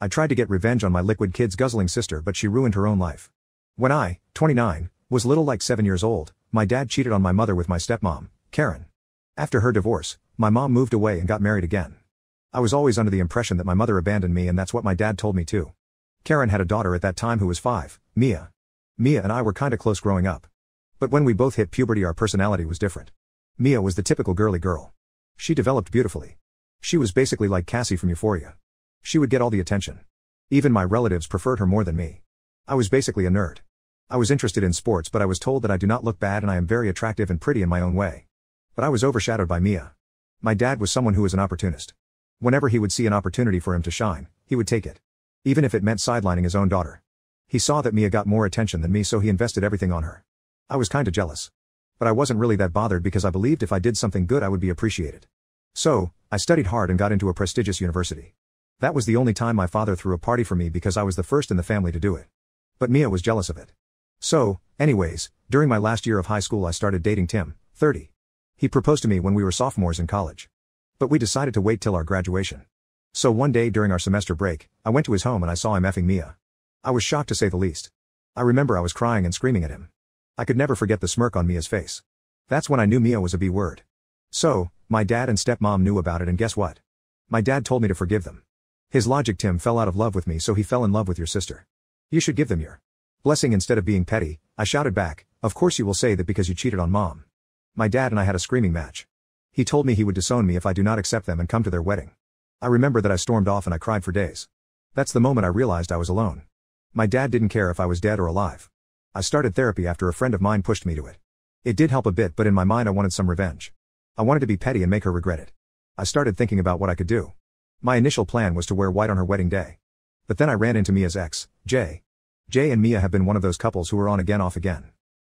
I tried to get revenge on my liquid kid's guzzling sister, but she ruined her own life. When I, 29, was little like 7 years old, my dad cheated on my mother with my stepmom, Karen. After her divorce, my mom moved away and got married again. I was always under the impression that my mother abandoned me, and that's what my dad told me too. Karen had a daughter at that time who was 5, Mia. Mia and I were kinda close growing up. But when we both hit puberty, our personality was different. Mia was the typical girly girl. She developed beautifully. She was basically like Cassie from Euphoria. She would get all the attention. Even my relatives preferred her more than me. I was basically a nerd. I was interested in sports, but I was told that I do not look bad and I am very attractive and pretty in my own way. But I was overshadowed by Mia. My dad was someone who was an opportunist. Whenever he would see an opportunity for him to shine, he would take it. Even if it meant sidelining his own daughter. He saw that Mia got more attention than me, so he invested everything on her. I was kinda jealous. But I wasn't really that bothered because I believed if I did something good I would be appreciated. So, I studied hard and got into a prestigious university. That was the only time my father threw a party for me because I was the first in the family to do it. But Mia was jealous of it. So, anyways, during my last year of high school I started dating Tim, 30. He proposed to me when we were sophomores in college. But we decided to wait till our graduation. So one day during our semester break, I went to his home and I saw him effing Mia. I was shocked to say the least. I remember I was crying and screaming at him. I could never forget the smirk on Mia's face. That's when I knew Mia was a B word. So, my dad and stepmom knew about it, and guess what? My dad told me to forgive them. His logic: Tim fell out of love with me, so he fell in love with your sister. You should give them your blessing instead of being petty. I shouted back, of course you will say that because you cheated on mom. My dad and I had a screaming match. He told me he would disown me if I do not accept them and come to their wedding. I remember that I stormed off and I cried for days. That's the moment I realized I was alone. My dad didn't care if I was dead or alive. I started therapy after a friend of mine pushed me to it. It did help a bit, but in my mind I wanted some revenge. I wanted to be petty and make her regret it. I started thinking about what I could do. My initial plan was to wear white on her wedding day. But then I ran into Mia's ex, Jay. Jay and Mia have been one of those couples who are on again off again.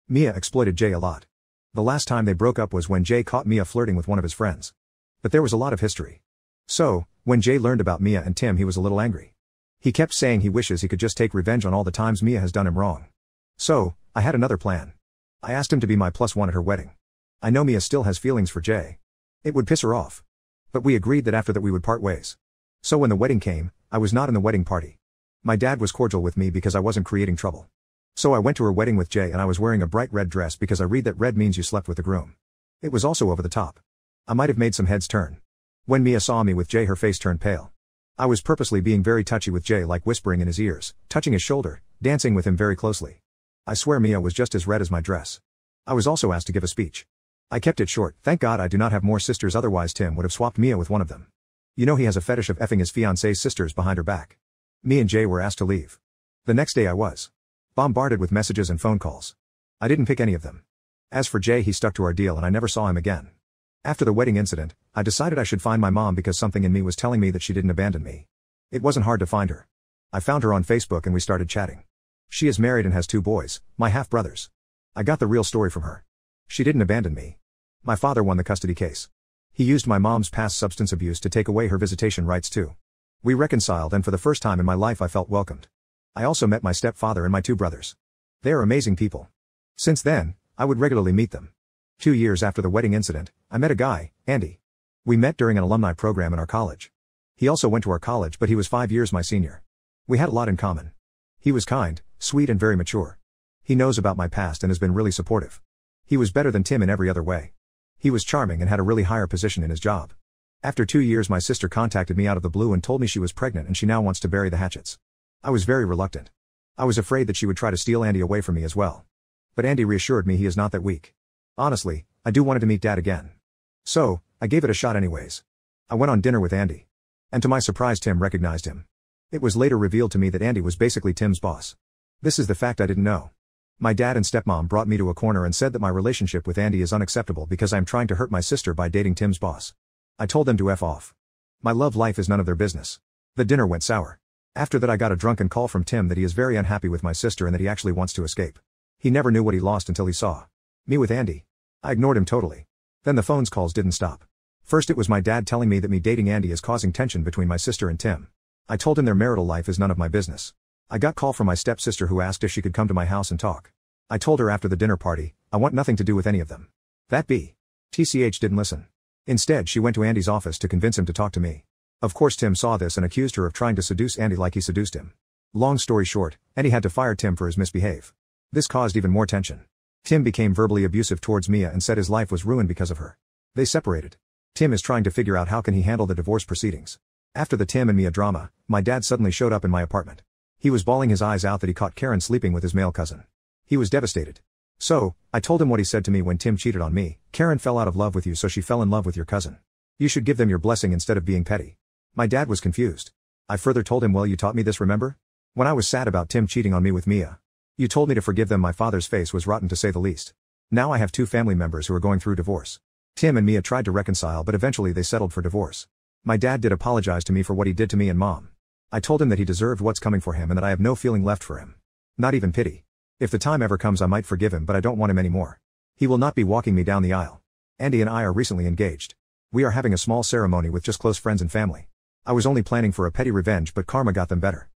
Mia exploited Jay a lot. The last time they broke up was when Jay caught Mia flirting with one of his friends. But there was a lot of history. So, when Jay learned about Mia and Tim, he was a little angry. He kept saying he wishes he could just take revenge on all the times Mia has done him wrong. So, I had another plan. I asked him to be my +1 at her wedding. I know Mia still has feelings for Jay. It would piss her off. But we agreed that after that we would part ways. So when the wedding came, I was not in the wedding party. My dad was cordial with me because I wasn't creating trouble. So I went to her wedding with Jay and I was wearing a bright red dress because I read that red means you slept with the groom. It was also over the top. I might have made some heads turn. When Mia saw me with Jay, her face turned pale. I was purposely being very touchy with Jay, like whispering in his ears, touching his shoulder, dancing with him very closely. I swear Mia was just as red as my dress. I was also asked to give a speech. I kept it short. Thank God I do not have more sisters, otherwise Tim would have swapped Mia with one of them. You know he has a fetish of effing his fiancée's sisters behind her back. Me and Jay were asked to leave. The next day I was bombarded with messages and phone calls. I didn't pick any of them. As for Jay, he stuck to our deal and I never saw him again. After the wedding incident, I decided I should find my mom because something in me was telling me that she didn't abandon me. It wasn't hard to find her. I found her on Facebook and we started chatting. She is married and has 2 boys, my half-brothers. I got the real story from her. She didn't abandon me. My father won the custody case. He used my mom's past substance abuse to take away her visitation rights too. We reconciled and for the first time in my life I felt welcomed. I also met my stepfather and my 2 brothers. They are amazing people. Since then, I would regularly meet them. 2 years after the wedding incident, I met a guy, Andy. We met during an alumni program in our college. He also went to our college, but he was 5 years my senior. We had a lot in common. He was kind, sweet and very mature. He knows about my past and has been really supportive. He was better than Tim in every other way. He was charming and had a really higher position in his job. After 2 years my sister contacted me out of the blue and told me she was pregnant and she now wants to bury the hatchets. I was very reluctant. I was afraid that she would try to steal Andy away from me as well. But Andy reassured me he is not that weak. Honestly, I do wanted to meet Dad again. So, I gave it a shot anyways. I went on dinner with Andy. And to my surprise Tim recognized him. It was later revealed to me that Andy was basically Tim's boss. This is the fact I didn't know. My dad and stepmom brought me to a corner and said that my relationship with Andy is unacceptable because I'm trying to hurt my sister by dating Tim's boss. I told them to F off. My love life is none of their business. The dinner went sour. After that I got a drunken call from Tim that he is very unhappy with my sister and that he actually wants to escape. He never knew what he lost until he saw me with Andy. I ignored him totally. Then the phone's calls didn't stop. First it was my dad telling me that me dating Andy is causing tension between my sister and Tim. I told him their marital life is none of my business. I got call from my stepsister who asked if she could come to my house and talk. I told her after the dinner party, I want nothing to do with any of them. That B. TCH didn't listen. Instead she went to Andy's office to convince him to talk to me. Of course Tim saw this and accused her of trying to seduce Andy like he seduced him. Long story short, Andy had to fire Tim for his misbehave. This caused even more tension. Tim became verbally abusive towards Mia and said his life was ruined because of her. They separated. Tim is trying to figure out how can he handle the divorce proceedings. After the Tim and Mia drama, my dad suddenly showed up in my apartment. He was bawling his eyes out that he caught Karen sleeping with his male cousin. He was devastated. So, I told him what he said to me when Tim cheated on me. Karen fell out of love with you, so she fell in love with your cousin. You should give them your blessing instead of being petty. My dad was confused. I further told him, well, you taught me this, remember? When I was sad about Tim cheating on me with Mia. You told me to forgive them. My father's face was rotten to say the least. Now I have 2 family members who are going through divorce. Tim and Mia tried to reconcile, but eventually they settled for divorce. My dad did apologize to me for what he did to me and Mom. I told him that he deserved what's coming for him and that I have no feeling left for him. Not even pity. If the time ever comes I might forgive him, but I don't want him anymore. He will not be walking me down the aisle. Andy and I are recently engaged. We are having a small ceremony with just close friends and family. I was only planning for a petty revenge, but karma got them better.